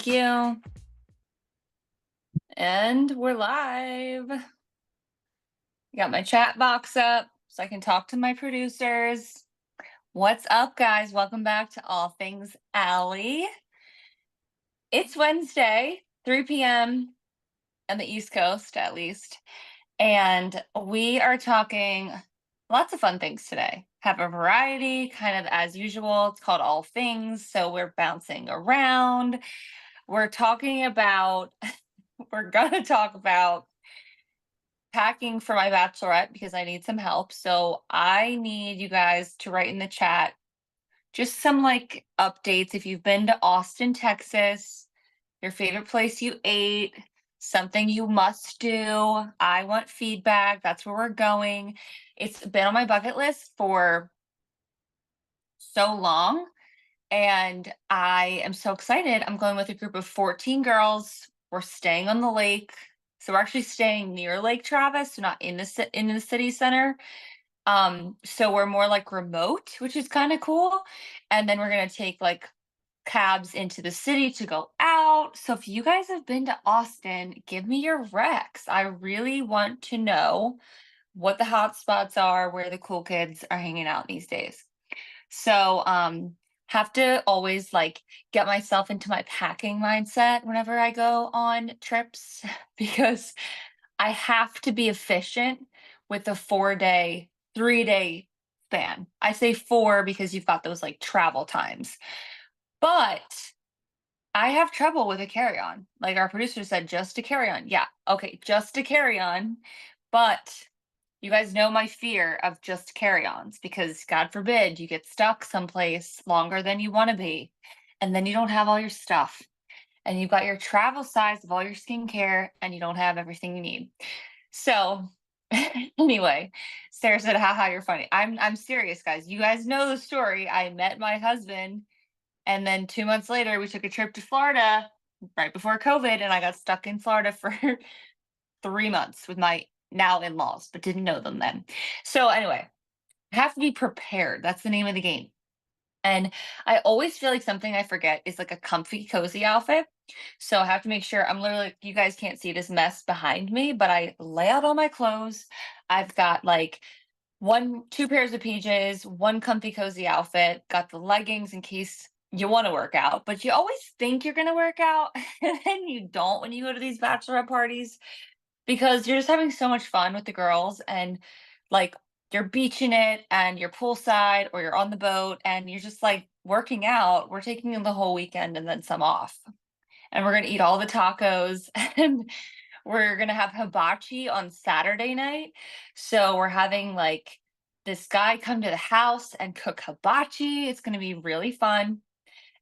Thank you. And we're live. Got my chat box up so I can talk to my producers. What's up, guys? Welcome back to All Things Alley. It's Wednesday, 3 p.m. on the East Coast, at least. And we are talking lots of fun things today. Have a variety, kind of as usual. It's called All Things. So we're bouncing around. We're talking about, we're going to talk about packing for my bachelorette because I need some help. So I need you guys to write in the chat just some like updates. If you've been to Austin, Texas, your favorite place you ate, something you must do. I want feedback. That's where we're going. It's been on my bucket list for so long. And I am so excited. I'm going with a group of 14 girls. We're staying on the lake. So we're actually staying near Lake Travis, so not in the city center. So we're more like remote, which is kind of cool. And then we're gonna take like cabs into the city to go out. So if you guys have been to Austin, give me your recs. I really want to know what the hot spots are, where the cool kids are hanging out these days. So have to always like get myself into my packing mindset whenever I go on trips because I have to be efficient with a 4-day, 3-day span. I say 4 because you've got those like travel times. But I have trouble with a carry-on. Like our producer said, just a carry-on. Yeah, okay, just a carry-on. But you guys know my fear of just carry-ons because God forbid you get stuck someplace longer than you want to be. And then you don't have all your stuff. And you've got your travel size of all your skincare and you don't have everything you need. So anyway, Sarah said, haha, you're funny. I'm serious, guys. You guys know the story. I met my husband and then 2 months later we took a trip to Florida right before COVID and I got stuck in Florida for 3 months with my now in-laws, but didn't know them then. So anyway, I have to be prepared. That's the name of the game. And I always feel like something I forget is like a comfy, cozy outfit. So I have to make sure I'm literally, you guys can't see this mess behind me, but I lay out all my clothes. I've got like 2 pairs of PJs, one comfy, cozy outfit, got the leggings in case you want to work out, but you always think you're going to work out and then you don't when you go to these bachelorette parties because you're just having so much fun with the girls and like you're beaching it and you're poolside or you're on the boat and you're just like working out. We're taking the whole weekend and then some off. And we're gonna eat all the tacos and we're gonna have hibachi on Saturday night. So we're having like this guy come to the house and cook hibachi. It's gonna be really fun.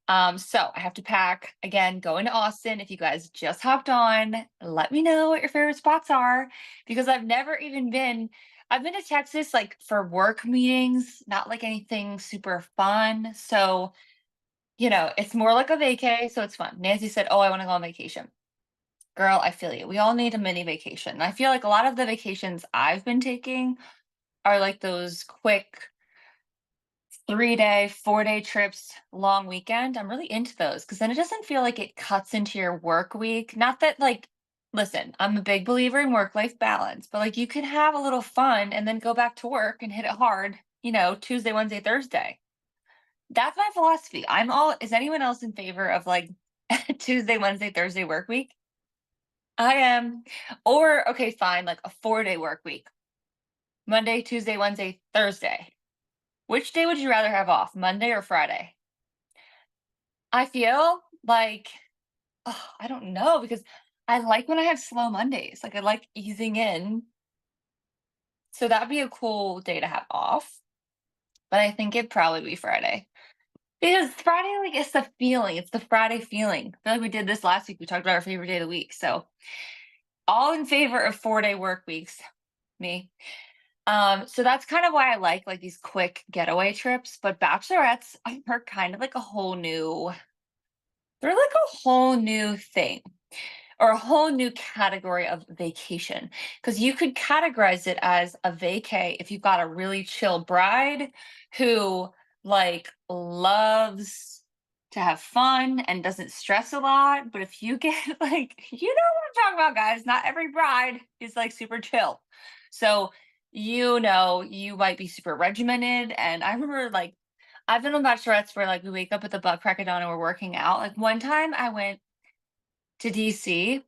So I have to pack again, going to Austin. If you guys just hopped on, let me know what your favorite spots are because I've never even been. I've been to Texas like for work meetings, not like anything super fun. So, it's more like a vacay, so it's fun. Nancy said, "Oh, I want to go on vacation." Girl, I feel you. We all need a mini vacation. And I feel like a lot of the vacations I've been taking are like those quick 3-day, 4-day trips, long weekend. I'm really into those because then it doesn't feel like it cuts into your work week. Not that, like, listen, I'm a big believer in work-life balance, but like you can have a little fun and then go back to work and hit it hard, Tuesday, Wednesday, Thursday. That's my philosophy. Is anyone else in favor of like Tuesday, Wednesday, Thursday work week? I am. Or, okay, fine, like a 4-day work week. Monday, Tuesday, Wednesday, Thursday. Which day would you rather have off, Monday or Friday? I feel like, I don't know because I like when I have slow Mondays. Like I like easing in. So that'd be a cool day to have off. But I think it'd probably be Friday. Because Friday, like, it's the feeling. It's the Friday feeling. I feel like we did this last week. We talked about our favorite day of the week. So all in favor of 4-day work weeks. Me. So that's kind of why I like these quick getaway trips. But bachelorettes are kind of like a whole new, they're like a whole new thing or a whole new category of vacation because you could categorize it as a vacay if you've got a really chill bride who like loves to have fun and doesn't stress a lot. But if you get like, you know what I'm talking about, guys, not every bride is like super chill. So, you might be super regimented. And I remember like, I've been on bachelorettes where like we wake up at the butt crack of dawn and we're working out. Like one time I went to DC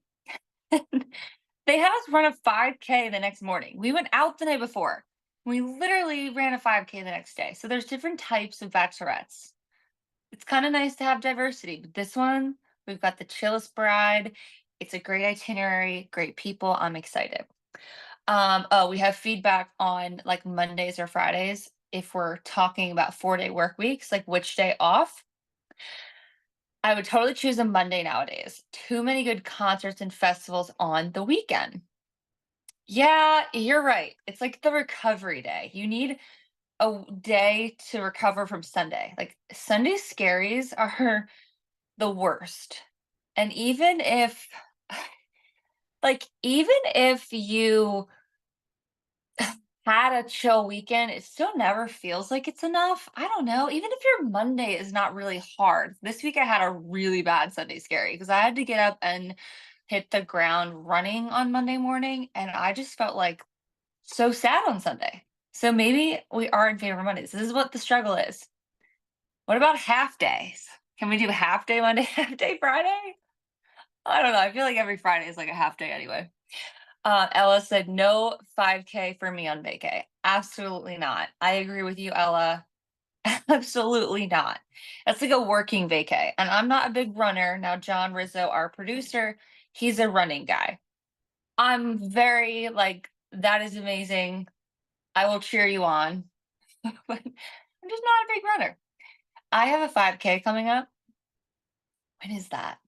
and they had us run a 5K the next morning. We went out the night before. We literally ran a 5K the next day. So there's different types of bachelorettes. It's kind of nice to have diversity, but this one, we've got the chillest bride. It's a great itinerary, great people. I'm excited. Oh, we have feedback on like Mondays or Fridays if we're talking about 4-day work weeks, like which day off. I would totally choose a Monday nowadays. Too many good concerts and festivals on the weekend. Yeah, you're right. It's like the recovery day. You need a day to recover from Sunday. Like Sunday scaries are the worst. And even if you had a chill weekend, it still never feels like it's enough. I don't know. Even if your Monday is not really hard. This week I had a really bad Sunday scary because I had to get up and hit the ground running on Monday morning. And I just felt like so sad on Sunday. So maybe we are in favor of Mondays. This is what the struggle is. What about half days? Can we do half day Monday, half day Friday? I don't know. I feel like every Friday is like a half day anyway. Ella said, no 5K for me on vacay. Absolutely not. I agree with you, Ella. Absolutely not. That's like a working vacay. And I'm not a big runner. Now, John Rizzo, our producer, he's a running guy. I'm very like, that is amazing. I will cheer you on. But I'm just not a big runner. I have a 5K coming up. When is that?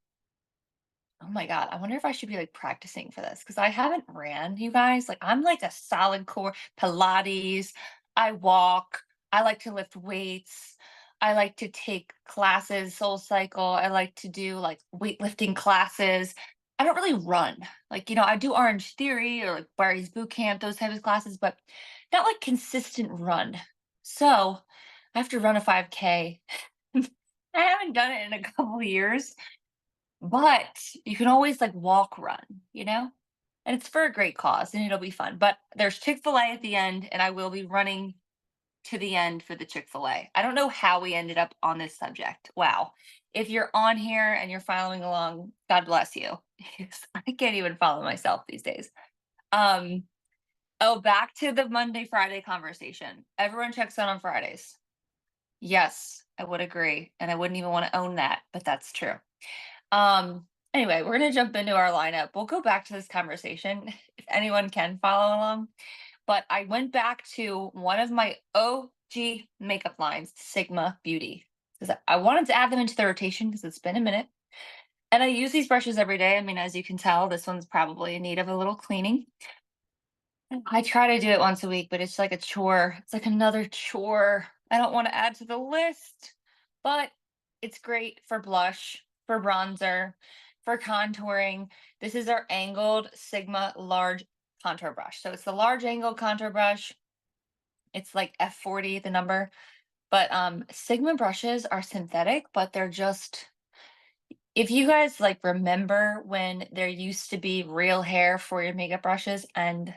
Oh my God. I wonder if I should be like practicing for this because I haven't ran, you guys. Like, I'm like a solid core Pilates. I walk. I like to lift weights. I like to take classes, Soul Cycle. I like to do like weightlifting classes. I don't really run. Like, I do Orange Theory or like Barry's Boot Camp, those types of classes, but not like consistent run. So I have to run a 5K. I haven't done it in a couple of years. But you can always like walk run, you know? And it's for a great cause and it'll be fun. But there's Chick-fil-A at the end, and I will be running to the end for the Chick-fil-A. I don't know how we ended up on this subject. Wow. If you're on here and you're following along, God bless you. Because I can't even follow myself these days. Um, oh, back to the Monday, Friday conversation. Everyone checks out on Fridays. Yes, I would agree. And I wouldn't even want to own that, but that's true. Um, anyway, we're gonna jump into our lineup. We'll go back to this conversation if anyone can follow along. But I went back to one of my OG makeup lines, Sigma Beauty, because I wanted to add them into the rotation because it's been a minute. And I use these brushes every day. I mean, as you can tell, this one's probably in need of a little cleaning. I try to do it once a week, but it's like a chore. It's like another chore. I don't want to add to the list, but it's great for blush, for bronzer, for contouring. This is our angled Sigma large contour brush. So it's the large angled contour brush. It's like F40, the number. But Sigma brushes are synthetic, but they're just, if you guys like remember when there used to be real hair for your makeup brushes, and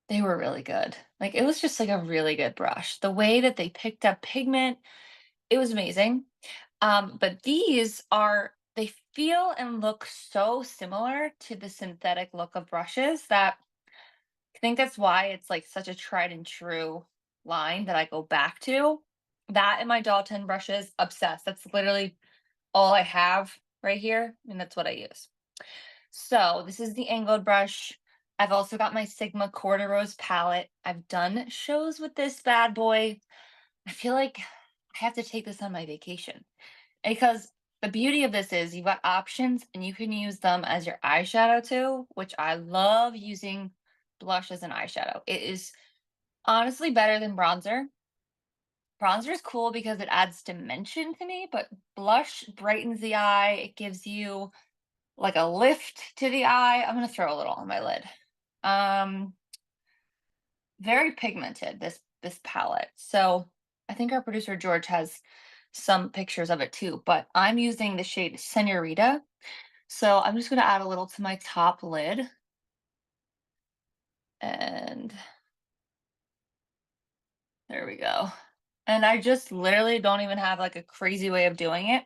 they were really good. Like, it was just, like, a really good brush. The way that they picked up pigment, it was amazing. But they feel and look so similar to the synthetic look of brushes that I think that's why it's, like, such a tried and true line that I go back to. That and my Dalton brushes, obsessed. That's literally all I have right here, and that's what I use. So this is the angled brush. I've also got my Sigma Corduroys palette. I've done shows with this bad boy. I feel like I have to take this on my vacation because the beauty of this is you've got options and you can use them as your eyeshadow too, which I love using blush as an eyeshadow. It is honestly better than bronzer. Bronzer is cool because it adds dimension to me, but blush brightens the eye. It gives you like a lift to the eye. I'm gonna throw a little on my lid. Um, Very pigmented, this palette. So I think our producer George has some pictures of it too, but I'm using the shade Senorita. So I'm just gonna add a little to my top lid. And there we go. And I just literally don't even have like a crazy way of doing it.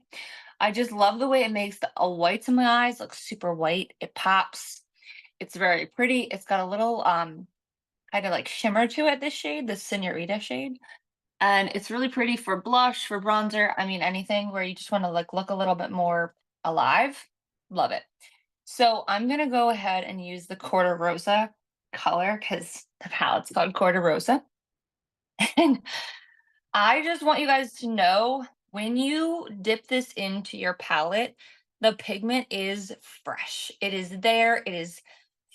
I just love the way it makes the whites in my eyes look super white. It pops. It's very pretty. It's got a little kind of like shimmer to it, this shade, the Senorita shade. And it's really pretty for blush, for bronzer. I mean, anything where you just want to like look a little bit more alive. Love it. So I'm gonna go ahead and use the Quarter Rosa color because the palette's called Quarter Rosa. And I just want you guys to know, when you dip this into your palette, the pigment is fresh. It is there. It is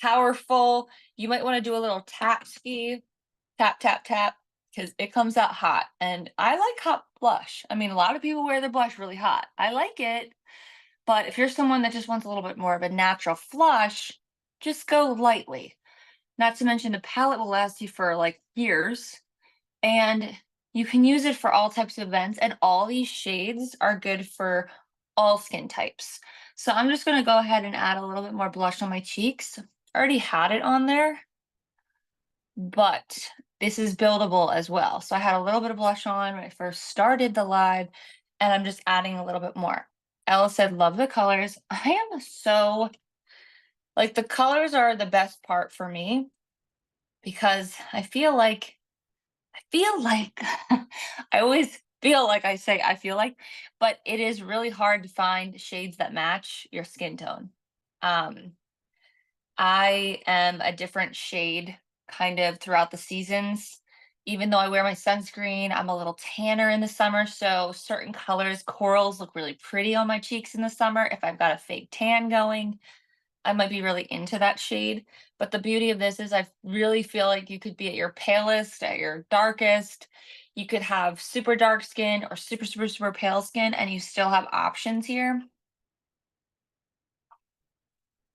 powerful. You might want to do a little tap ski, tap, tap, tap, because it comes out hot. And I like hot blush. I mean, a lot of people wear their blush really hot. I like it. But if you're someone that just wants a little bit more of a natural flush, just go lightly. Not to mention the palette will last you for like years. And you can use it for all types of events, and all these shades are good for all skin types. So I'm just gonna go ahead and add a little bit more blush on my cheeks. I already had it on there, but this is buildable as well. So I had a little bit of blush on when I first started the live, and I'm just adding a little bit more. Ella said, love the colors. I am so, like, the colors are the best part for me because I feel like I always feel like I say I feel like, but it is really hard to find shades that match your skin tone. Um, I am a different shade kind of throughout the seasons. Even though I wear my sunscreen, I'm a little tanner in the summer. So certain colors, corals look really pretty on my cheeks in the summer if I've got a fake tan going. I might be really into that shade. But the beauty of this is I really feel like you could be at your palest, at your darkest. You could have super dark skin or super, super, super pale skin, and you still have options here.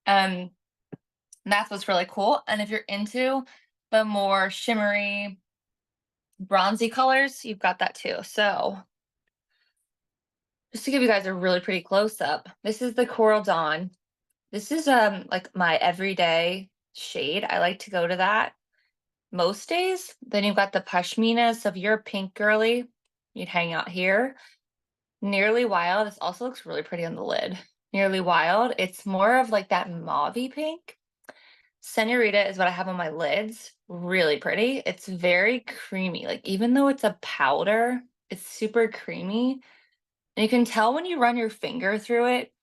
Um, that's what's really cool. And if you're into the more shimmery, bronzy colors, you've got that too. So just to give you guys a really pretty close up, this is the Coral Dawn. This is like my everyday shade. I like to go to that most days. Then you've got the Pashmina. So if you're a pink girly, you'd hang out here. Nearly Wild. This also looks really pretty on the lid. Nearly Wild. It's more of like that mauvey pink. Senorita is what I have on my lids. Really pretty. It's very creamy. Like, even though it's a powder, it's super creamy. And you can tell when you run your finger through it,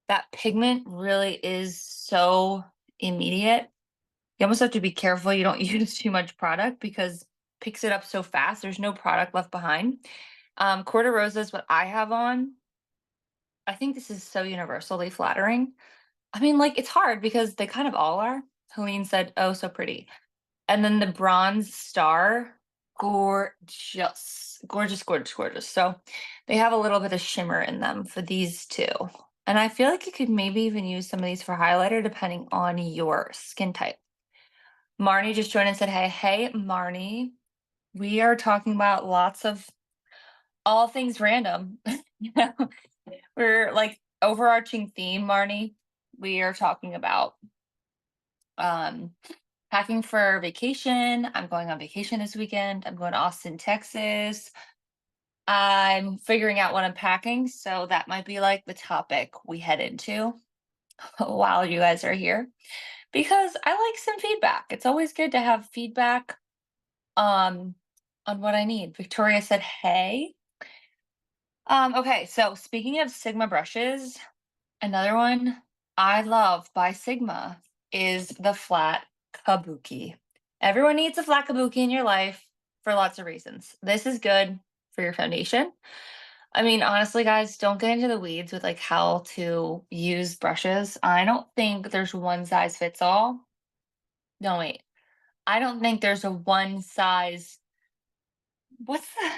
that pigment really is so immediate. You almost have to be careful you don't use too much product because it picks it up so fast. There's no product left behind. Quarter Rosa is what I have on. I think this is so universally flattering. I mean, like, it's hard because they kind of all are. Helene said, oh, so pretty. And then the Bronze Star, gorgeous, gorgeous, gorgeous, gorgeous. So they have a little bit of shimmer in them for these two. And I feel like you could maybe even use some of these for highlighter depending on your skin type. Marnie just joined and said, hey, hey, Marnie. We are talking about lots of all things random. You know, we're like overarching theme, Marnie. We are talking about um packing for vacation. I'm going on vacation this weekend. I'm going to Austin, Texas. I'm figuring out what I'm packing, so that might be like the topic we head into while you guys are here, because I like some feedback. It's always good to have feedback um on what I need. Victoria said, "Hey." Okay, so speaking of Sigma brushes, another one I love by Sigma is the flat kabuki. Everyone needs a flat kabuki in your life for lots of reasons. This is good for your foundation. I mean, honestly, guys, don't get into the weeds with like how to use brushes. I don't think there's one size fits all. No, wait. I don't think there's a one size. What's the?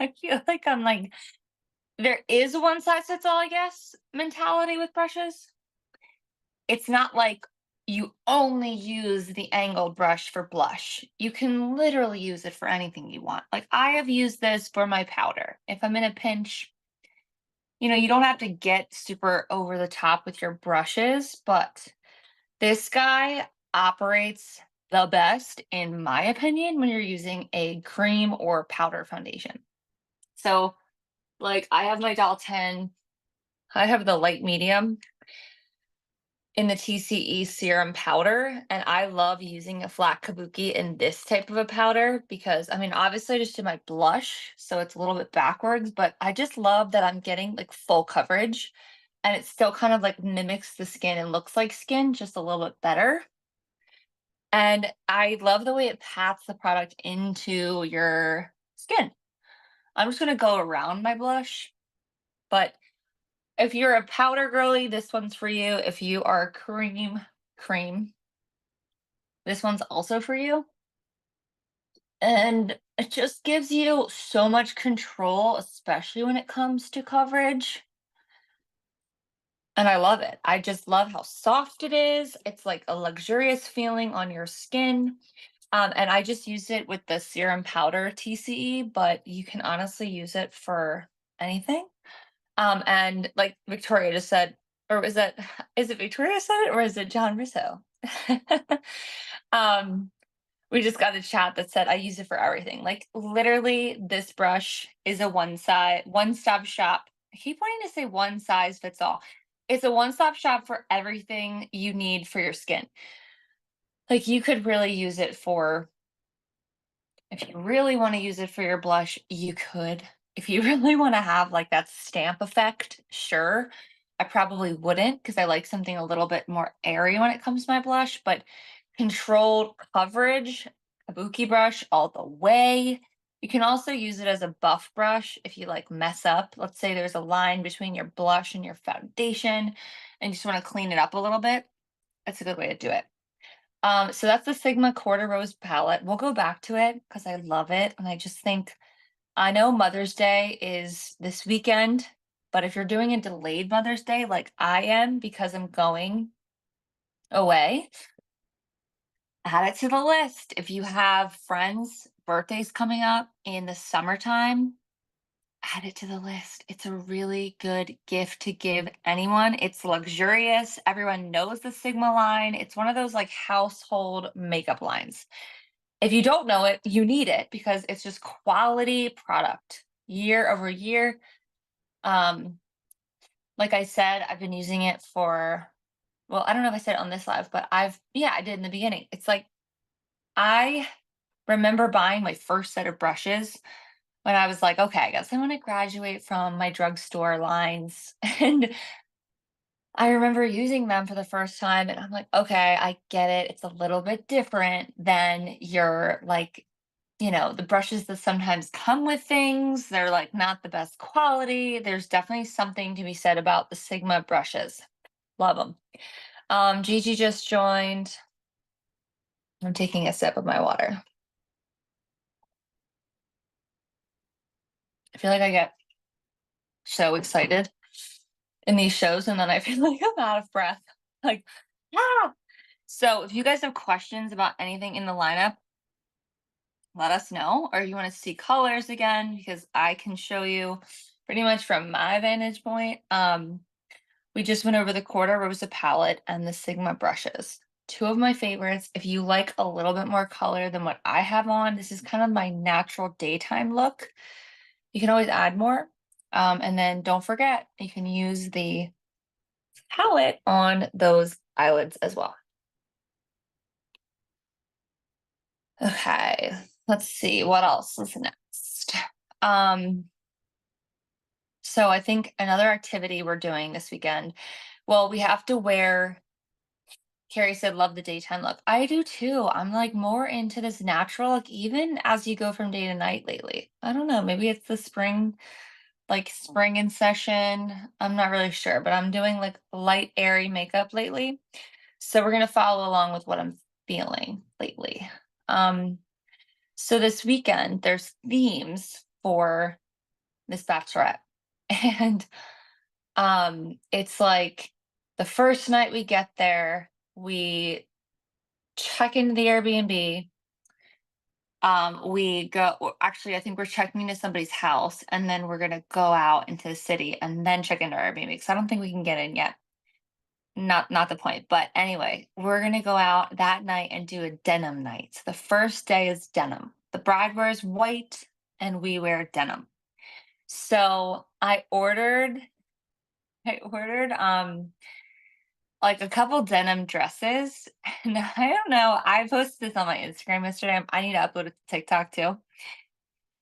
I feel like I'm like, there is a one size fits all, I guess, mentality with brushes. It's not like you only use the angled brush for blush. You can literally use it for anything you want. Like I have used this for my powder. If I'm in a pinch, you don't have to get super over the top with your brushes, but this guy operates the best, in my opinion, when you're using a cream or powder foundation. So, like, I have my Doll 10, I have the light medium in the TCE serum powder, and I love using a flat kabuki in this type of a powder because, I mean, obviously I just did my blush, so it's a little bit backwards, but I just love that I'm getting like full coverage and it still kind of like mimics the skin and looks like skin just a little bit better. And I love the way it pats the product into your skin. I'm just gonna go around my blush, but if you're a powder girly, this one's for you. If you are a cream, this one's also for you. And it just gives you so much control, especially when it comes to coverage. And I love it. I just love how soft it is. It's like a luxurious feeling on your skin. And I just use it with the serum powder TCE, but you can honestly use it for anything. And like Victoria just said, or is it Victoria said it or is it John Russo? um, we just got a chat that said I use it for everything. Like literally, this brush is a one-stop shop. I keep wanting to say one size fits all. It's a one-stop shop for everything you need for your skin. Like you could really use it for if you really want to use it for your blush, you could. If you really want to have like that stamp effect, sure. I probably wouldn't because I like something a little bit more airy when it comes to my blush, but controlled coverage, kabuki brush all the way. You can also use it as a buff brush if you like mess up. Let's say there's a line between your blush and your foundation and you just want to clean it up a little bit. That's a good way to do it. So that's the Sigma Quarter Rose palette. We'll go back to it because I love it. And I just think, I know Mother's Day is this weekend, but if you're doing a delayed Mother's Day like I am because I'm going away, add it to the list. If you have friends' birthdays coming up in the summertime, add it to the list. It's a really good gift to give anyone. It's luxurious. Everyone knows the Sigma line. It's one of those like household makeup lines. If you don't know it, you need it because it's just quality product year over year. Um, like I said, I've been using it for, well, I don't know if I said it on this live, but yeah, I did in the beginning. It's like I remember buying my first set of brushes when I was like, okay, I guess I want to graduate from my drugstore lines. And I remember using them for the first time, and I'm like, okay, I get it. It's a little bit different than your like, the brushes that sometimes come with things. They're like not the best quality. There's definitely something to be said about the Sigma brushes. Love them. Gigi just joined. I'm taking a sip of my water. I feel like I get so excited in these shows, and then I feel like I'm out of breath. Like, ah! So if you guys have questions about anything in the lineup, let us know. Or you want to see colors again, because I can show you pretty much from my vantage point. We just went over the Quarter Rosa palette and the Sigma brushes. Two of my favorites. If you like a little bit more color than what I have on, this is kind of my natural daytime look. You can always add more. And then don't forget, you can use the palette on those eyelids as well. Okay, let's see what else is next. So I think another activity we're doing this weekend, well, we have to wear, Carrie said, love the daytime look. I do too. I'm like more into this natural look, even as you go from day to night lately. I don't know, maybe it's the spring, like spring in session. I'm not really sure, but I'm doing like light, airy makeup lately. So we're gonna follow along with what I'm feeling lately. So this weekend, there's themes for Miss Bachelorette. And it's like the first night we get there, We check into the Airbnb. We go, well, actually, I think we're checking into somebody's house, and then we're gonna go out into the city and then check into our Airbnb because I don't think we can get in yet. Not the point. But anyway, we're gonna go out that night and do a denim night. So the first day is denim. The bride wears white and we wear denim. So I ordered like a couple denim dresses. And I don't know, I posted this on my Instagram yesterday. I need to upload it to TikTok too.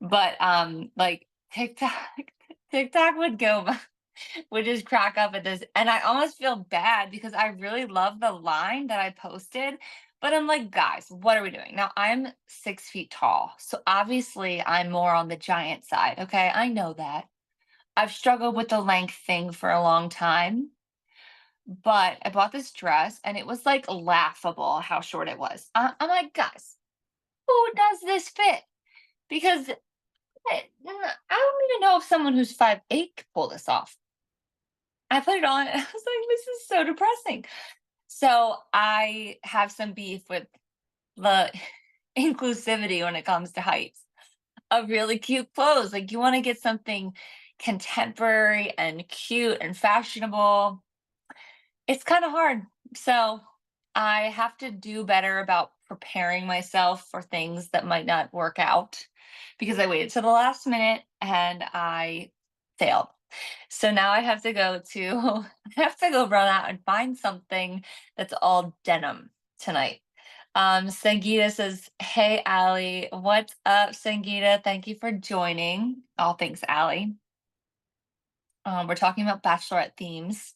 But like TikTok TikTok would just crack up at this. And I almost feel bad because I really love the line that I posted. But I'm like, guys, what are we doing? Now I'm 6 feet tall. So obviously I'm more on the giant side. Okay. I know that. I've struggled with the length thing for a long time. But I bought this dress and it was like laughable how short it was. I'm like, guys, who does this fit? Because I don't even know if someone who's 5'8" could pull this off. I put it on and I was like, this is so depressing. So I have some beef with the inclusivity when it comes to heights of really cute clothes. Like you want to get something contemporary and cute and fashionable. It's kind of hard. So I have to do better about preparing myself for things that might not work out because I waited to the last minute and I failed. So now I have to go to I have to go run out and find something that's all denim tonight. Sangeeta says, "Hey Allie, what's up, Sangeeta? Thank you for joining. All things Allie. We're talking about bachelorette themes.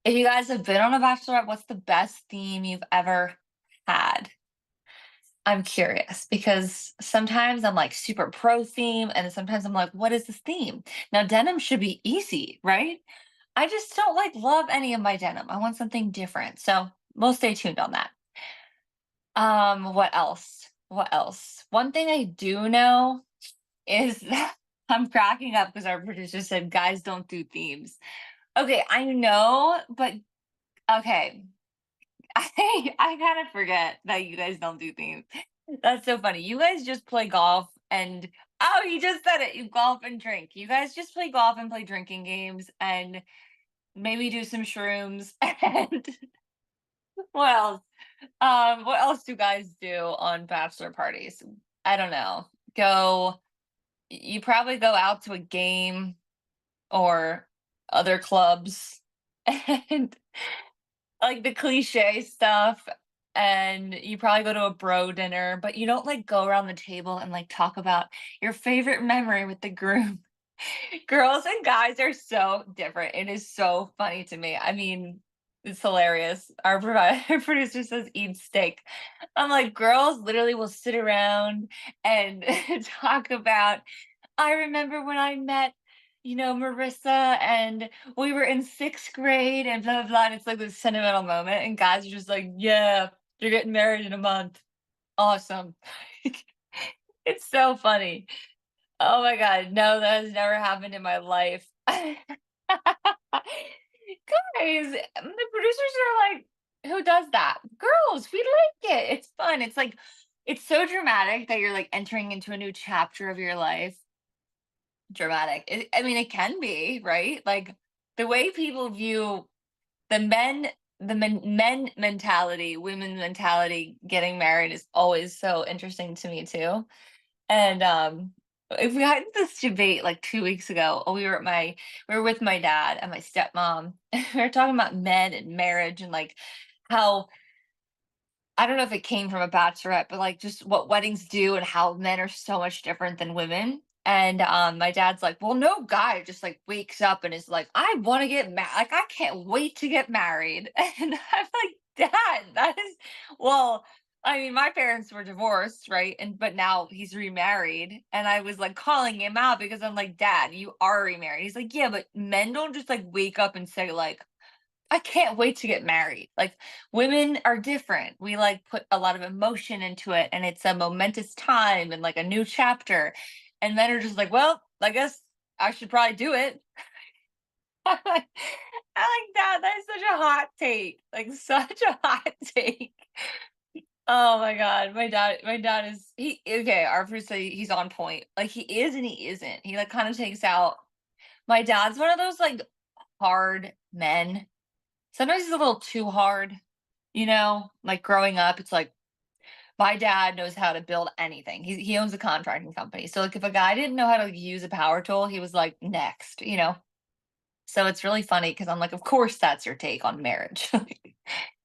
If you guys have been on a bachelorette, what's the best theme you've ever had? I'm curious because sometimes I'm like super pro theme, and then sometimes I'm like, what is this theme? Now, denim should be easy, right? I just don't like love any of my denim. I want something different. So we'll stay tuned on that. What else? What else? One thing I do know is that I'm cracking up because our producer said guys don't do themes. Okay, I know, but okay. I kind of forget that you guys don't do themes. That's so funny. You guys just play golf and oh, you just said it. You golf and drink. You guys just play golf and play drinking games and maybe do some shrooms and well, what else do guys do on bachelor parties? I don't know. You probably go out to a game or other clubs and like the cliche stuff, and you probably go to a bro dinner, but you don't like go around the table and like talk about your favorite memory with the groom. Girls and guys are so different. It is so funny to me. I mean, it's hilarious. Our producer says eat steak. I'm like, girls literally will sit around and talk about I remember when I met, Marissa and we were in 6th grade and blah, blah, blah. And it's like this sentimental moment. And guys are just like, yeah, you're getting married in a month. Awesome. It's so funny. Oh my God. No, that has never happened in my life. Guys, the producers are like, who does that? Girls, we like it. It's fun. It's like, it's so dramatic that you're like entering into a new chapter of your life. Dramatic. I mean, it can be, right? Like the way people view the men mentality, women mentality, getting married is always so interesting to me too. And if we had this debate like 2 weeks ago, we were with my dad and my stepmom, and we were talking about men and marriage and like how I don't know if it came from a bachelorette, but like just what weddings do and how men are so much different than women. And my dad's like, well, no guy just like wakes up and is like, I want to get married. Like, I can't wait to get married. And I'm like, Dad, that is, well, I mean, my parents were divorced, right? And but now he's remarried. And I was like calling him out because I'm like, Dad, you are remarried. He's like, yeah, but men don't just like wake up and say, like, I can't wait to get married. Like women are different. We like put a lot of emotion into it and it's a momentous time and like a new chapter. And men are just like, well, I guess I should probably do it. I like that. That is such a hot take. Like such a hot take. Oh my god. My dad is he okay, our producer, he's on point. Like he is and he isn't. He like kind of takes out my dad's one of those like hard men. Sometimes he's a little too hard, you know? Like growing up, it's like my dad knows how to build anything. He owns a contracting company. So like if a guy didn't know how to use a power tool, he was like next, you know? So it's really funny because I'm like, of course that's your take on marriage.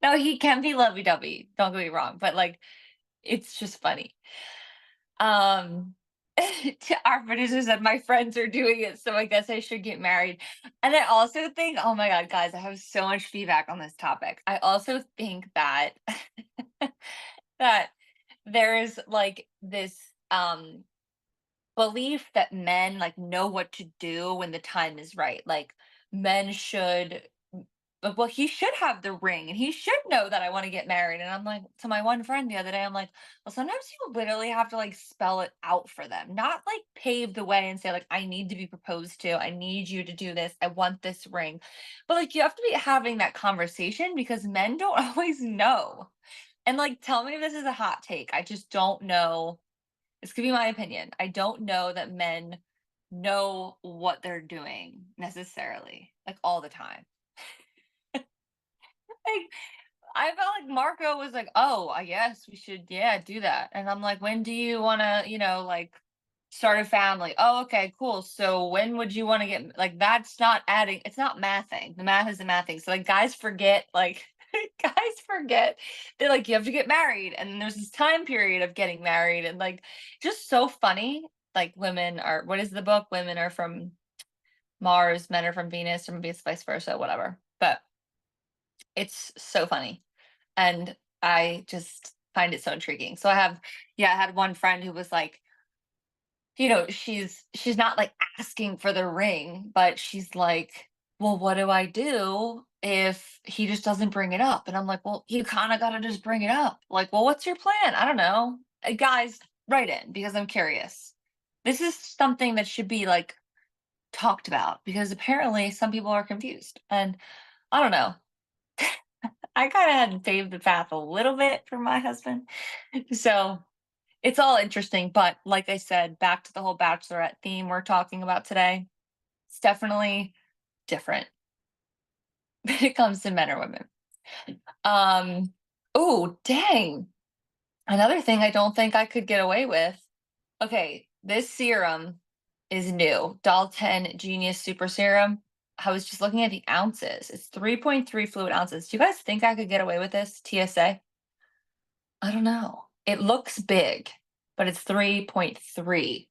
No, he can be lovey-dovey, don't get me wrong, but like it's just funny. Um our producer said my friends are doing it, so I guess I should get married. And I also think, oh my god, guys, I have so much feedback on this topic. I also think that that there's like this belief that men like know what to do when the time is right. Like men should well, he should have the ring and he should know that I want to get married. And I'm like, to my one friend the other day, I'm like, well, sometimes you literally have to like spell it out for them, not like pave the way and say, like, I need to be proposed to. I need you to do this. I want this ring. But like, you have to be having that conversation because men don't always know. And like, tell me if this is a hot take. I just don't know. This could be my opinion. I don't know that men know what they're doing necessarily, like all the time. Like, I felt like Marco was like, "Oh, I guess we should, yeah, do that." And I'm like, "When do you want to, like start a family?" "Oh, okay, cool. So when would you want to get like that's not adding, it's not mathing. The math is the mathing." So like guys forget like guys forget they're like you have to get married and then there's this time period of getting married and like just so funny. Like women are what is the book? Women are from Mars, men are from Venus, or maybe it's vice versa, whatever. But it's so funny. And I just find it so intriguing. So I had one friend who was like, she's not like asking for the ring, but she's like, well, what do I do if he just doesn't bring it up? And I'm like, well, you kind of got to just bring it up. Like, well, what's your plan? I don't know. Guys, write in because I'm curious. This is something that should be like talked about because apparently some people are confused. And I don't know. I kind of had to pave the path a little bit for my husband. So it's all interesting. But like I said, back to the whole bachelorette theme we're talking about today, it's definitely different when it comes to men or women. Um, oh, dang. Another thing I don't think I could get away with. Okay, this serum is new. Dalton Genius Super Serum. I was just looking at the ounces. It's 3.3 fluid ounces. Do you guys think I could get away with this? TSA? I don't know. It looks big, but it's 3.3.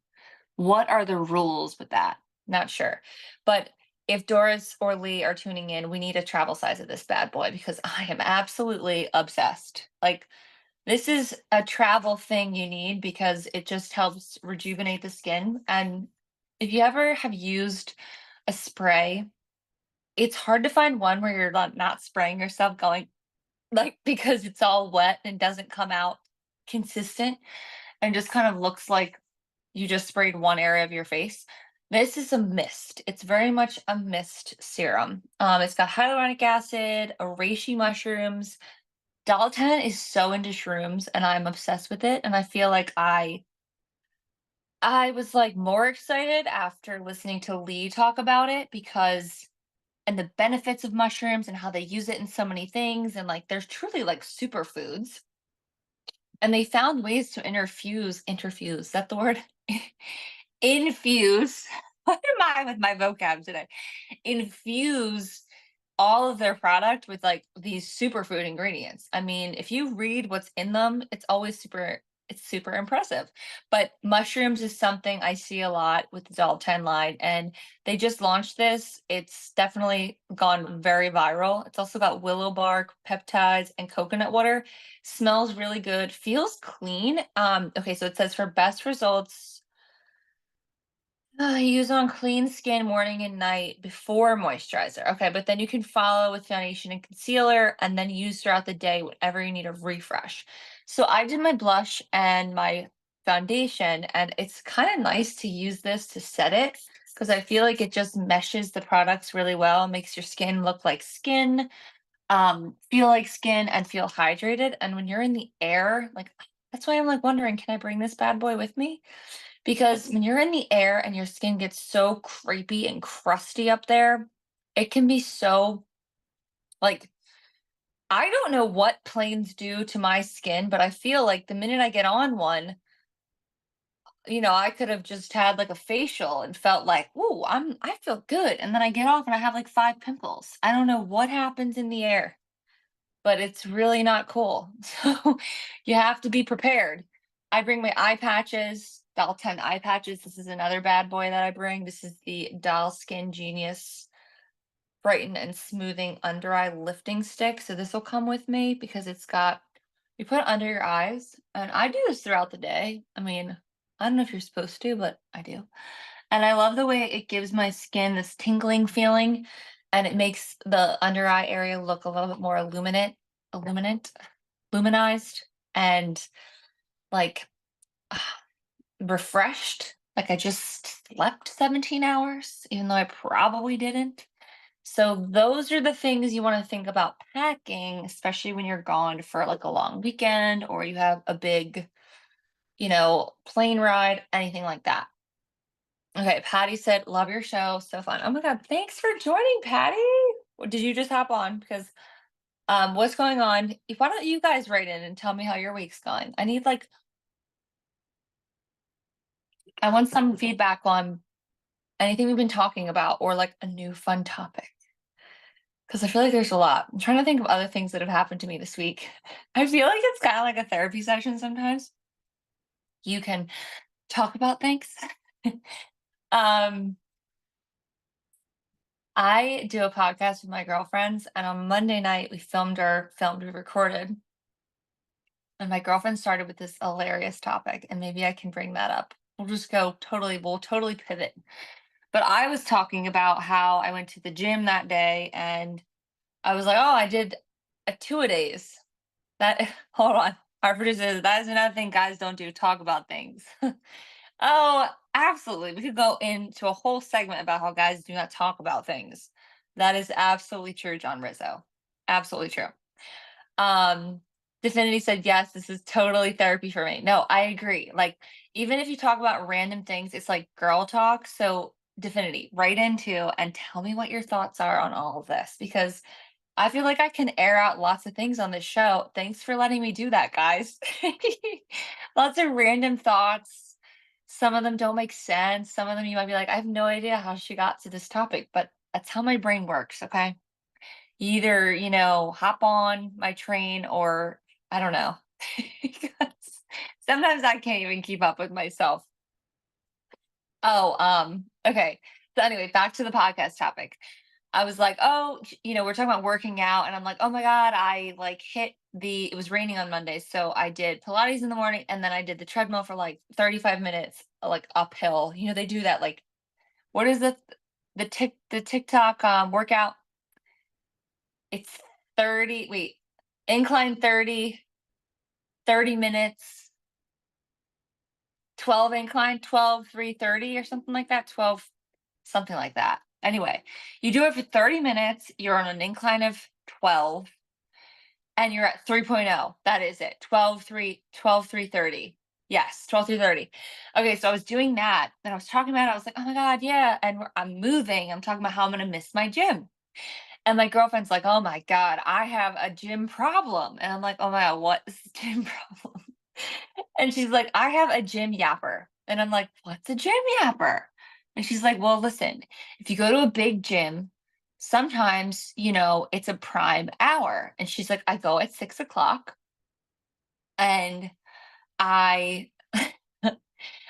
What are the rules with that? Not sure. But if Doris or Lee are tuning in, we need a travel size of this bad boy because I am absolutely obsessed. Like, this is a travel thing you need because it just helps rejuvenate the skin. And if you ever have used a spray, it's hard to find one where you're not spraying yourself going like because it's all wet and doesn't come out consistent and just kind of looks like you just sprayed one area of your face. This is a mist. It's very much a mist serum. It's got hyaluronic acid, reishi mushrooms. Dalton is so into shrooms, and I'm obsessed with it. And I feel like I was like more excited after listening to Lee talk about it because and the benefits of mushrooms and how they use it in so many things and like there's truly like superfoods and they found ways to interfuse, is that the word? Infuse. What am I with my vocab today? Infuse all of their product with like these superfood ingredients. I mean, if you read what's in them, it's super impressive. But mushrooms is something I see a lot with the Doll 10 line and they just launched this. It's definitely gone very viral. It's also got willow bark, peptides, and coconut water. Smells really good, feels clean. Okay, so it says for best results, use on clean skin morning and night before moisturizer. Okay, but then you can follow with foundation and concealer and then use throughout the day whenever you need a refresh. So I did my blush and my foundation, and it's kind of nice to use this to set it. because I feel like it just meshes the products really well, makes your skin look like skin, feel like skin, and feel hydrated. And when you're in the air, like that's why I'm like wondering, can I bring this bad boy with me? Because when you're in the air and your skin gets so creepy and crusty up there, it can be so like I don't know what planes do to my skin, but I feel like the minute I get on one, I could have just had like a facial and felt like, "Ooh, I feel good." And then I get off and I have like 5 pimples. I don't know what happens in the air, but it's really not cool. So you have to be prepared. I bring my eye patches, Doll 10 eye patches. This is another bad boy that I bring. This is the Doll Skin Genius Brighten and Smoothing Under Eye Lifting Stick. So this will come with me because it's got, you put it under your eyes. And I do this throughout the day. I mean, I don't know if you're supposed to, but I do. And I love the way it gives my skin this tingling feeling, and it makes the under eye area look a little bit more illuminant, luminized, and like refreshed. Like I just slept 17 hours, even though I probably didn't. So those are the things you want to think about packing, especially when you're gone for like a long weekend or you have a big, plane ride, anything like that. Okay, Patty said, "Love your show, so fun." Oh my God, thanks for joining, Patty. Did you just hop on? Because what's going on? Why don't you guys write in and tell me how your week's going? I want some feedback on anything we've been talking about or like a new fun topic. Because I feel like there's a lot. I'm trying to think of other things that have happened to me this week. I feel like it's kind of like a therapy session sometimes. You can talk about things. um, I do a podcast with my girlfriends, and on Monday night we recorded, and my girlfriend started with this hilarious topic, and maybe I can bring that up. We'll totally pivot. But I was talking about how I went to the gym that day, and I was like, "Oh, I did a two-a-days." That hold on. Our producer says that is another thing guys don't do, talk about things. Oh, absolutely. We could go into a whole segment about how guys do not talk about things. That is absolutely true, John Rizzo. Absolutely true. Um, Definity said, yes, this is totally therapy for me. No, I agree. Like, even if you talk about random things, it's like girl talk. So, Definity, write into and tell me what your thoughts are on all of this because I feel like I can air out lots of things on this show. Thanks for letting me do that, guys. Lots of random thoughts. Some of them don't make sense. Some of them you might be like, I have no idea how she got to this topic, but that's how my brain works, okay? You either, hop on my train or I don't know. Because sometimes I can't even keep up with myself. Oh, okay. So anyway, back to the podcast topic. I was like, "Oh, we're talking about working out." And I'm like, "Oh my God, I like it was raining on Monday. So I did Pilates in the morning and then I did the treadmill for like 35 minutes, like uphill. They do that like, what is the TikTok workout? It's 30, wait, incline 30 minutes, 12 incline, 12, 3:30 or something like that. 12, something like that. Anyway, you do it for 30 minutes. You're on an incline of 12 and you're at 3.0. That is it. 12, 3, 12, 3:30. Yes, 12, 3:30. Okay, so I was doing that and I was talking about it. I was like, oh my God, yeah. And I'm moving. I'm talking about how I'm going to miss my gym. And my girlfriend's like, oh my God, I have a gym problem. And I'm like, oh my God, what is the gym problem? And she's like, I have a gym yapper. And I'm like, what's a gym yapper? And she's like, well, listen, if you go to a big gym, sometimes, it's a prime hour. And she's like, I go at 6 o'clock and I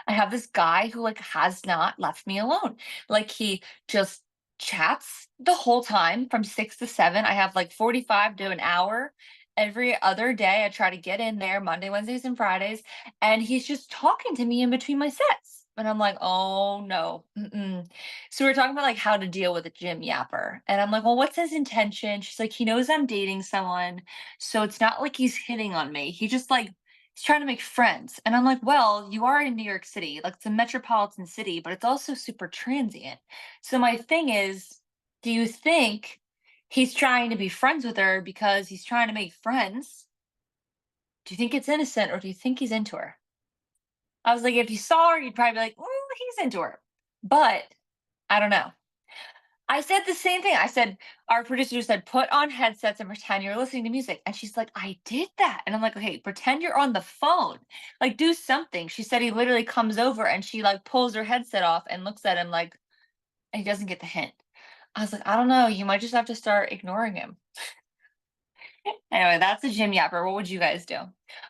I have this guy who like has not left me alone. Like he just chats the whole time from 6 to 7. I have like 45 to an hour. Every other day, I try to get in there Monday, Wednesdays, and Fridays, and he's just talking to me in between my sets. And I'm like, oh no. Mm-mm. So we're talking about like how to deal with a gym yapper. And I'm like, well, what's his intention? She's like, he knows I'm dating someone. So it's not like he's hitting on me. He just like He's trying to make friends. And I'm like, well, you are in New York City. Like it's a metropolitan city, but it's also super transient. So my thing is, do you think he's trying to be friends with her because he's trying to make friends? Do you think it's innocent or do you think he's into her? I was like, if you saw her, you'd probably be like, he's into her. But I don't know. I said the same thing. I said, our producer said, put on headsets and pretend you're listening to music. And she's like, I did that. And I'm like, okay, pretend you're on the phone. Like, do something. She said he literally comes over and she like pulls her headset off and looks at him like, and he doesn't get the hint. I was like, I don't know. You might just have to start ignoring him. Anyway, that's a Jim Yapper. What would you guys do?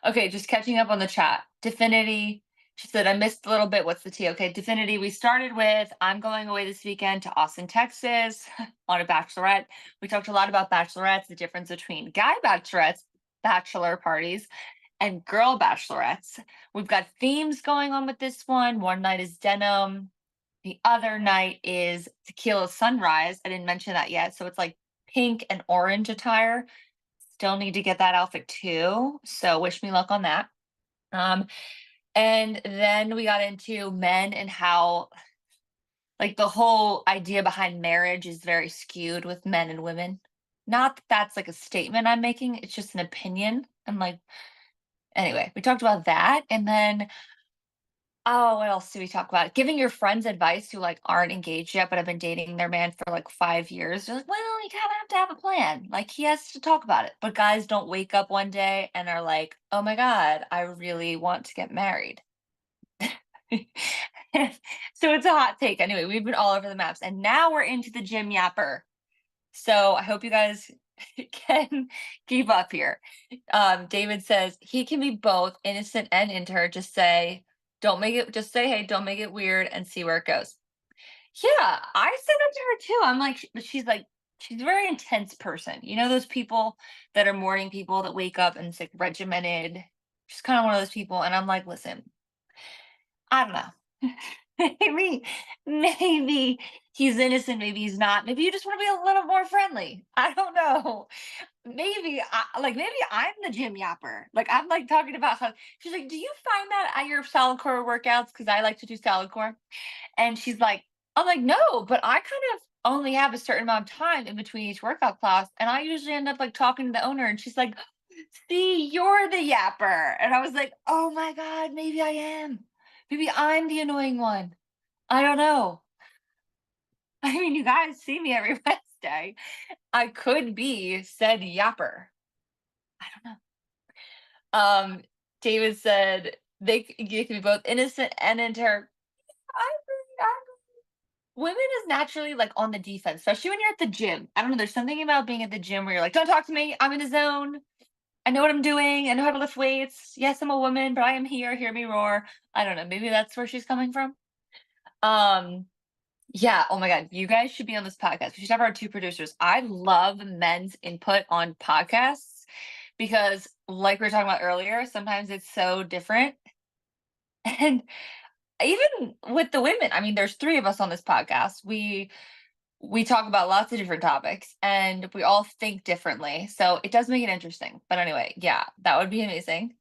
Okay, just catching up on the chat. Definity. She said, I missed a little bit. What's the tea? Okay, Definity. We started with, I'm going away this weekend to Austin, Texas on a bachelorette. We talked a lot about bachelorettes, the difference between guy bachelorettes, bachelor parties, and girl bachelorettes. We've got themes going on with this one. One night is denim. The other night is tequila sunrise. I didn't mention that yet. So it's like pink and orange attire. Still need to get that outfit too. So wish me luck on that. Um, and then we got into men and how like the whole idea behind marriage is very skewed with men and women. Not that that's like a statement I'm making, it's just an opinion. And like, anyway, we talked about that. And then, oh, what else did we talk about? Giving your friends advice who like aren't engaged yet, but have been dating their man for like 5 years. You're like, well, you kind of have to have a plan. Like he has to talk about it. But guys don't wake up one day and are like, oh my God, I really want to get married. So it's a hot take. Anyway, we've been all over the maps. And now we're into the Jim Yapper. So I hope you guys can keep up here. David says he can be both innocent and into her. Just say, don't make it, just say, hey, don't make it weird and see where it goes. Yeah, I said that to her too. I'm like, she's like, she's a very intense person. You know, those people that are morning people that wake up and it's like regimented. She's kind of one of those people. And I'm like, listen, I don't know. Maybe he's innocent, maybe he's not. Maybe you just want to be a little more friendly. I don't know. Maybe I'm the gym yapper. Like I'm like talking about how she's like, do you find that at your salad core workouts? Because I like to do salad core. And she's like, I'm like, no, but I kind of only have a certain amount of time in between each workout class. And I usually end up like talking to the owner and she's like, see, you're the yapper. And I was like, oh my God, maybe I am. Maybe I'm the annoying one. I don't know. I mean, you guys see me every Wednesday. I could be said yapper. I don't know. David said they can be both innocent and inter. I agree. Women is naturally like on the defense, especially when you're at the gym. I don't know. There's something about being at the gym where you're like, don't talk to me. I'm in the zone. I know what I'm doing. I know how to lift weights. Yes, I'm a woman, but I am here. Hear me roar. I don't know. Maybe that's where she's coming from. Um, Yeah. Oh my God. You guys should be on this podcast. We should have our two producers. I love men's input on podcasts because, like we were talking about earlier, sometimes it's so different. And even with the women, I mean, there's three of us on this podcast. We talk about lots of different topics and we all think differently. So it does make it interesting. But anyway, yeah, that would be amazing.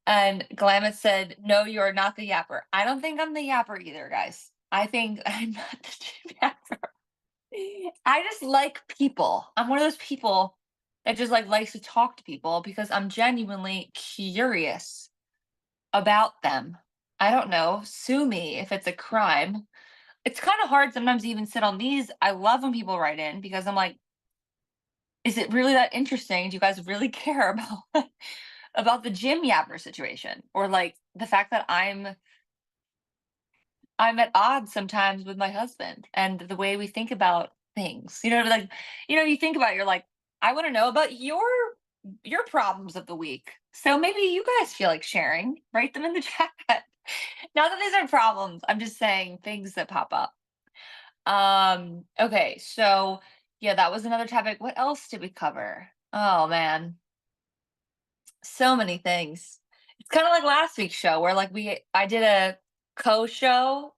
And Glamis said, no, you're not the yapper. I don't think I'm the yapper either, guys. I think I'm not the yapper. I just like people. I'm one of those people that just like likes to talk to people because I'm genuinely curious about them. I don't know. Sue me if it's a crime. It's kind of hard sometimes to even sit on these. I love when people write in because I'm like, is it really that interesting? Do you guys really care about about the Jim Yapper situation or like the fact that I'm at odds sometimes with my husband and the way we think about things. Like, you think about it, you're like, I want to know about your problems of the week. So maybe you guys feel like sharing, write them in the chat. Not that these are problems. I'm just saying things that pop up. Okay, so yeah, that was another topic. What else did we cover? Oh man, so many things. It's kind of like last week's show where like I did a co-show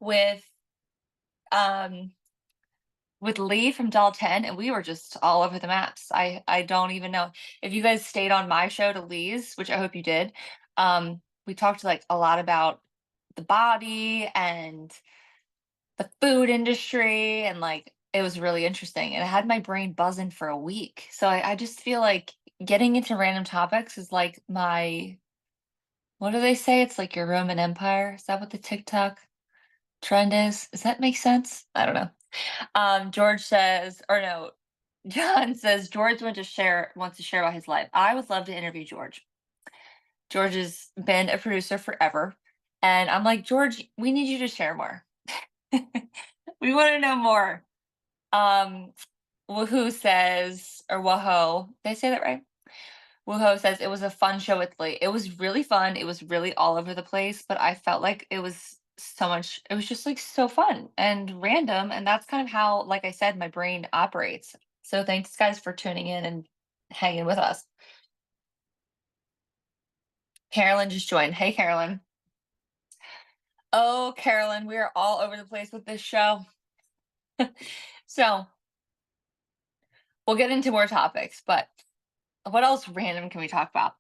um with Lee from Doll 10, and we were just all over the maps. I don't even know if you guys stayed on my show to Lee's, which I hope you did. We talked like a lot about the body and the food industry, and like it was really interesting, and it had my brain buzzing for a week. So I just feel like getting into random topics is like my, what do they say? It's like your Roman Empire. Is that what the TikTok trend is? Does that make sense? I don't know. George says, or no, John says George wants to share about his life. I would love to interview George. George has been a producer forever. And I'm like, George, we need you to share more. We want to know more. Woohoo says, or Whoa, did I say that right? Woohoo says it was a fun show with Lee. It was really fun. It was really all over the place, but I felt like it was so much, it was just like so fun and random. And that's kind of how, like I said, my brain operates. So thanks guys for tuning in and hanging with us. Carolyn just joined. Hey, Carolyn. Oh, Carolyn, we are all over the place with this show. So we'll get into more topics, but what else random can we talk about?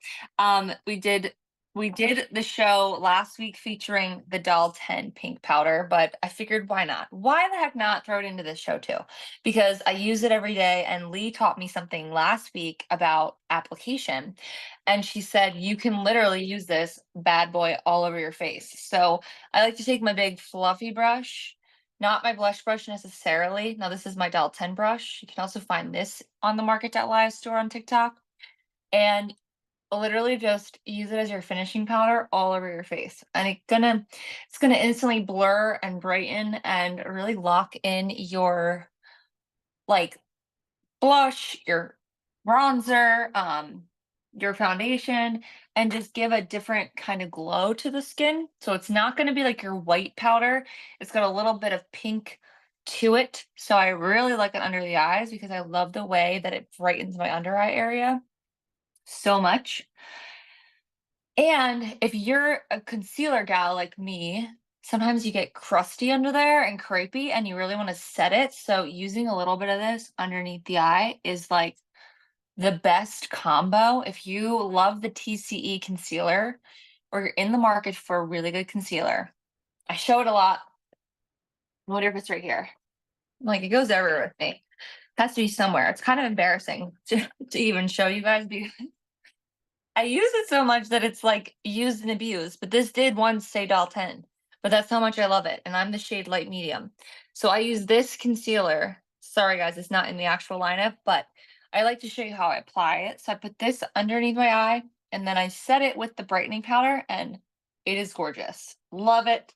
We did the show last week featuring the Doll 10 pink powder, but I figured why not? Why the heck not throw it into this show too? Because I use it every day, and Lee taught me something last week about application. And she said you can literally use this bad boy all over your face. So I like to take my big fluffy brush, not my blush brush necessarily. Now, this is my Doll 10 brush. You can also find this on the MARKET.live store on TikTok. And literally just use it as your finishing powder all over your face. And it's gonna instantly blur and brighten and really lock in your like blush, your bronzer, your foundation, and just give a different kind of glow to the skin. So it's not gonna be like your white powder. It's got a little bit of pink to it. So I really like it under the eyes because I love the way that it brightens my under eye area so much. And if you're a concealer gal like me, sometimes you get crusty under there and crepey and you really want to set it. So using a little bit of this underneath the eye is like the best combo. If you love the TCE concealer or you're in the market for a really good concealer, I show it a lot. I wonder if it's right here. Like it goes everywhere with me. Has to be somewhere. It's kind of embarrassing to even show you guys because I use it so much that it's like used and abused, but this did once say Doll 10, but that's how much I love it. And I'm the shade light medium. So I use this concealer. Sorry guys, it's not in the actual lineup, but I like to show you how I apply it. So I put this underneath my eye and then I set it with the brightening powder and it is gorgeous. Love it.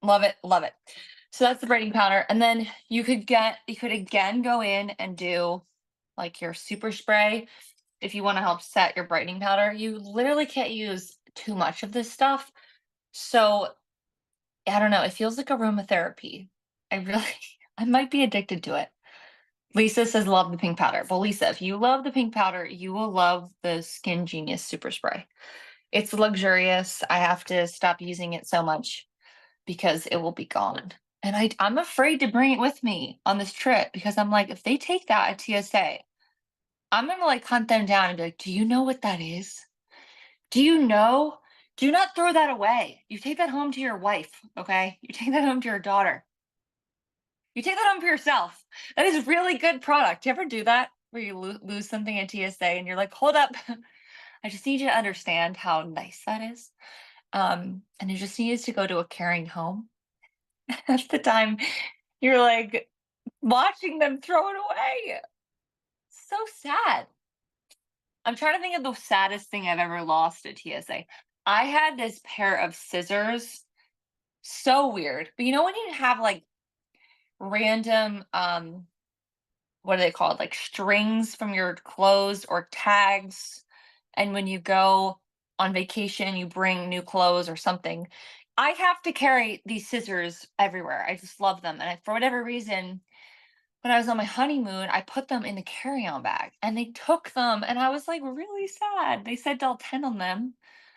Love it. Love it. So that's the brightening powder. And then you could again go in and do like your super spray if you want to help set your brightening powder. You literally can't use too much of this stuff. So I don't know, it feels like aromatherapy. I really I might be addicted to it. Lisa says love the pink powder. Well, Lisa, if you love the pink powder, you will love the Skin Genius Super Spray. It's luxurious. I have to stop using it so much because it will be gone. And I'm afraid to bring it with me on this trip because I'm like, if they take that at TSA, I'm gonna like hunt them down and be like, do you know what that is? Do you know? Do not throw that away. You take that home to your wife, okay? You take that home to your daughter. You take that home for yourself. That is really good product. Do you ever do that where you lose something at TSA and you're like, hold up, I just need you to understand how nice that is. And you just need to go to a caring home. At the time, you're like watching them throw it away. So sad. I'm trying to think of the saddest thing I've ever lost at TSA. I had this pair of scissors. So weird. But you know when you have like random what are they called? Like strings from your clothes or tags, and when you go on vacation you bring new clothes or something. I have to carry these scissors everywhere. I just love them. And for whatever reason, when I was on my honeymoon, I put them in the carry-on bag and they took them and I was like really sad. They said Doll 10 on them.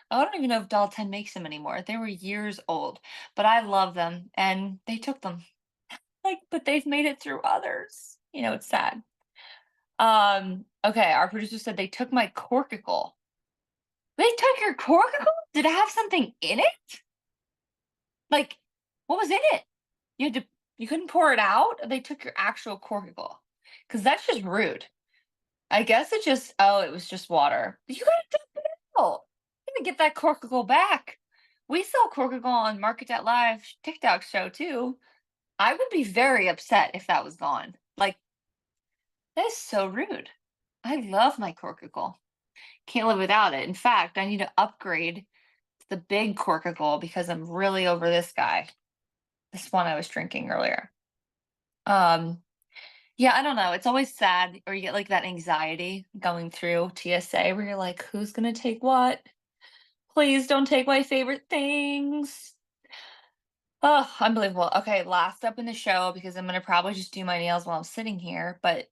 I don't even know if Doll 10 makes them anymore. They were years old, but I love them and they took them. Like, but they've made it through others. It's sad. Okay, our producer said they took my cortical. They took your cortical? Did it have something in it? Like, what was in it? You couldn't pour it out? Or they took your actual cortical? Because that's just rude. I guess it was just water. You gotta dump it out. You gotta get that cortical back. We sell cortical on MARKET.live TikTok show too. I would be very upset if that was gone. Like, that is so rude. I love my cortical. Can't live without it. In fact, I need to upgrade to the big cortical because I'm really over this guy. This one I was drinking earlier. Um, yeah, I don't know. It's always sad, or you get like that anxiety going through TSA where you're like, who's gonna take what? Please don't take my favorite things. Oh, unbelievable. Okay, last up in the show because I'm gonna probably just do my nails while I'm sitting here. But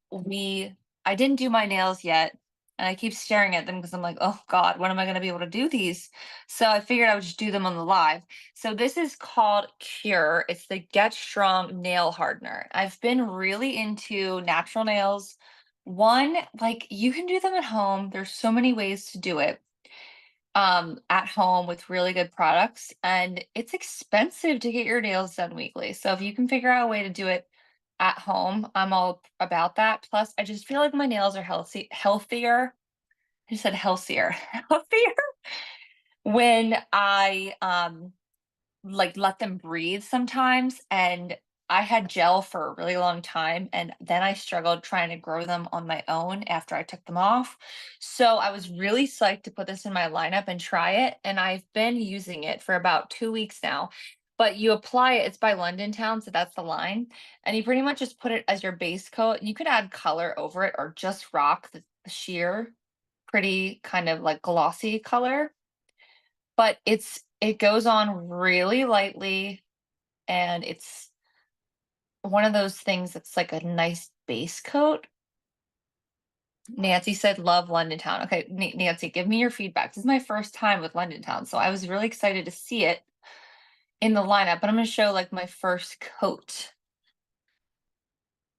I didn't do my nails yet, and I keep staring at them because I'm like, oh God, when am I gonna be able to do these? So I figured I would just do them on the live. So this is called Cure. It's the Get Strong Nail Hardener. I've been really into natural nails. One, like you can do them at home. There's so many ways to do it at home with really good products. And it's expensive to get your nails done weekly. So if you can figure out a way to do it at home, I'm all about that. Plus, I just feel like my nails are healthier. I just said healthier, healthier when I like let them breathe sometimes. And I had gel for a really long time, and then I struggled trying to grow them on my own after I took them off. So I was really psyched to put this in my lineup and try it, and I've been using it for about 2 weeks now. But you apply it, it's by London Town, so that's the line. And you pretty much just put it as your base coat. You could add color over it or just rock the sheer, pretty kind of like glossy color. But it goes on really lightly, and it's one of those things that's like a nice base coat. Nancy said, love London Town. Okay, Nancy, give me your feedback. This is my first time with London Town, so I was really excited to see it in the lineup, but I'm going to show like my first coat.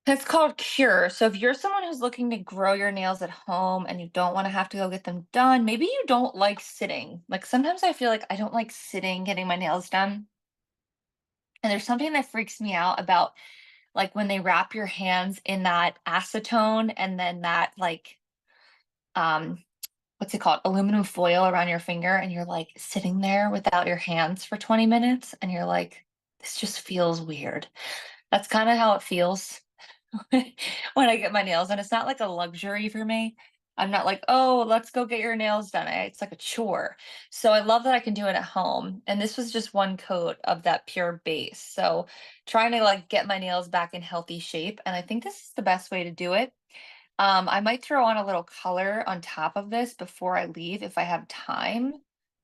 It's called Cure. So if you're someone who's looking to grow your nails at home and you don't want to have to go get them done, maybe you don't like sitting. Like sometimes I feel like I don't like sitting getting my nails done. And there's something that freaks me out about like when they wrap your hands in that acetone and then that like um what's it called, aluminum foil around your finger, and you're like sitting there without your hands for 20 minutes and you're like, this just feels weird. That's kind of how it feels when I get my nails done. It's not like a luxury for me. I'm not like, oh, let's go get your nails done. It's like a chore. So I love that I can do it at home. And this was just one coat of that pure base. So trying to like get my nails back in healthy shape. And I think this is the best way to do it. I might throw on a little color on top of this before I leave if I have time.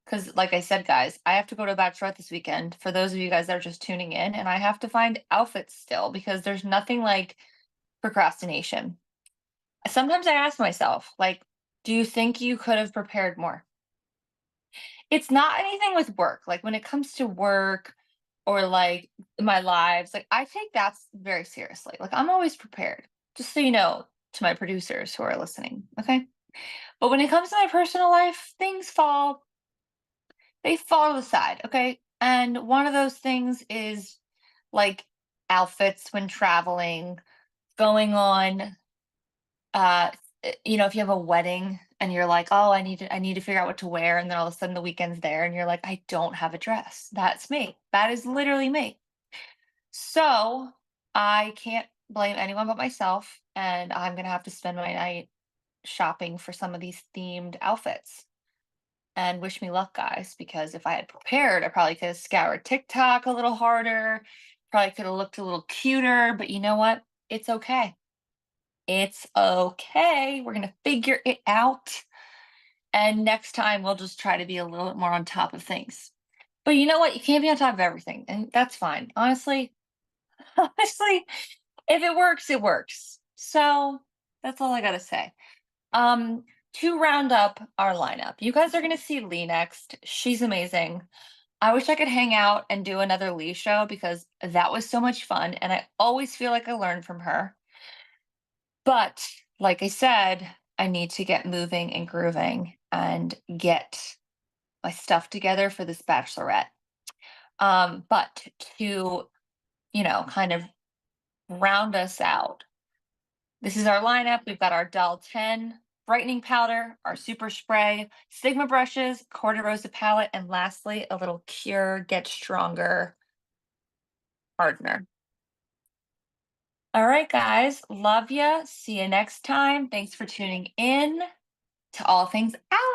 Because, like I said, guys, I have to go to a bachelorette this weekend. For those of you guys that are just tuning in, and I have to find outfits still because there's nothing like procrastination. Sometimes I ask myself, like, do you think you could have prepared more? It's not anything with work. Like when it comes to work or like my lives, like I take that very seriously. Like I'm always prepared, just so you know, to my producers who are listening. Okay. But when it comes to my personal life, they fall to the side. Okay. And one of those things is like outfits when traveling, going on uh if you have a wedding and you're like, oh, I need to figure out what to wear, and then all of a sudden the weekend's there and you're like, I don't have a dress. That's me. That is literally me. So I can't blame anyone but myself, and I'm gonna have to spend my night shopping for some of these themed outfits. And wish me luck, guys, because if I had prepared, I probably could have scoured TikTok a little harder, probably could have looked a little cuter, but you know what? It's okay. It's okay. We're going to figure it out. And next time we'll just try to be a little bit more on top of things. But you know what? You can't be on top of everything. And that's fine. Honestly, honestly, if it works, it works. So that's all I got to say. To round up our lineup, you guys are going to see Lee next. She's amazing. I wish I could hang out and do another Lee show because that was so much fun, and I always feel like I learned from her. But like I said, I need to get moving and grooving and get my stuff together for this bachelorette. But to, kind of round us out, this is our lineup. We've got our Doll 10 brightening powder, our super spray, Sigma brushes, Corda Rosa palette, and lastly, a little Cure Get Stronger hardener. All right, guys. Love ya. See you next time. Thanks for tuning in to All Things Out.